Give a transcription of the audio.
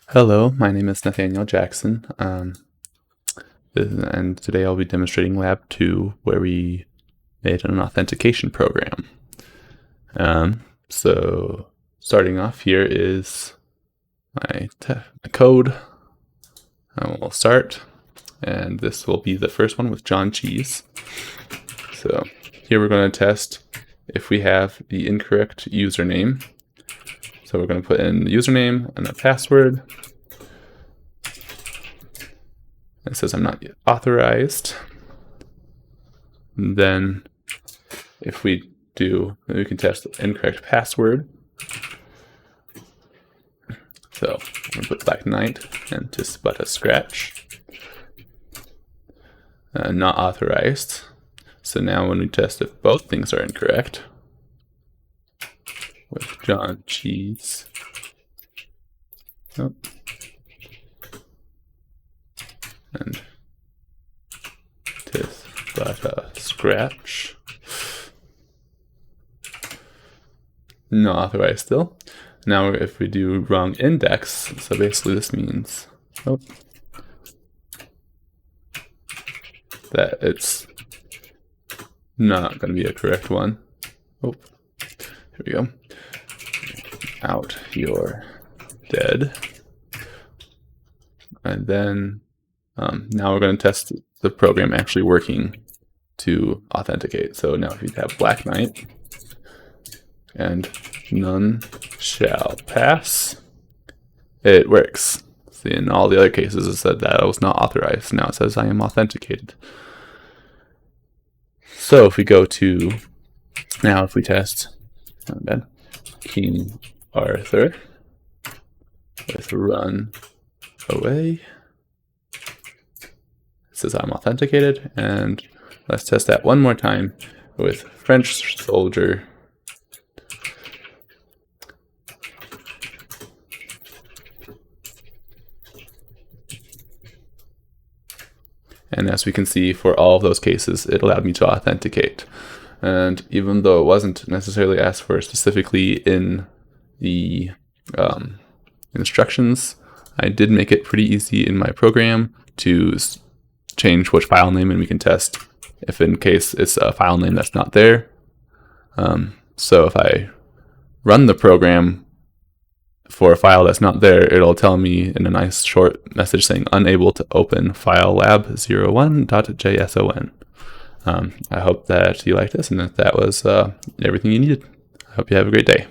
Hello, my name is Nathaniel Jackson, and today I'll be demonstrating Lab 2, where we made an authentication program. So starting off here is my code. We'll start, and this will be the first one with John Cheese. So here we're going to test if we have the incorrect username. So we're going to put in the username and a password. It says I'm not yet authorized. And then if we can test the incorrect password. So I'm going to put Black Knight and just but a scratch. Not authorized. So now when we test if both things are incorrect, with John Cheese. Oh. And just but a scratch. Not authorized still. Now if we do wrong index, so basically this means that it's not going to be a correct one. Oh, here we go. Out, you're dead. And then now we're going to test the program actually working to authenticate. So now if you have Black Knight and none shall pass, it works. See, in all the other cases it said that I was not authorized. Now it says I am authenticated. So if we go to, now if we test King Arthur with run away, it says I'm authenticated. And let's test that one more time with French soldier. And as we can see, for all of those cases, it allowed me to authenticate. And even though it wasn't necessarily asked for specifically in the instructions, I did make it pretty easy in my program to change which file name, and we can test if in case it's a file name that's not there. So if I run the program for a file that's not there, it'll tell me in a nice short message saying unable to open file lab01.json. I hope that you liked this and that was everything you needed. I hope you have a great day.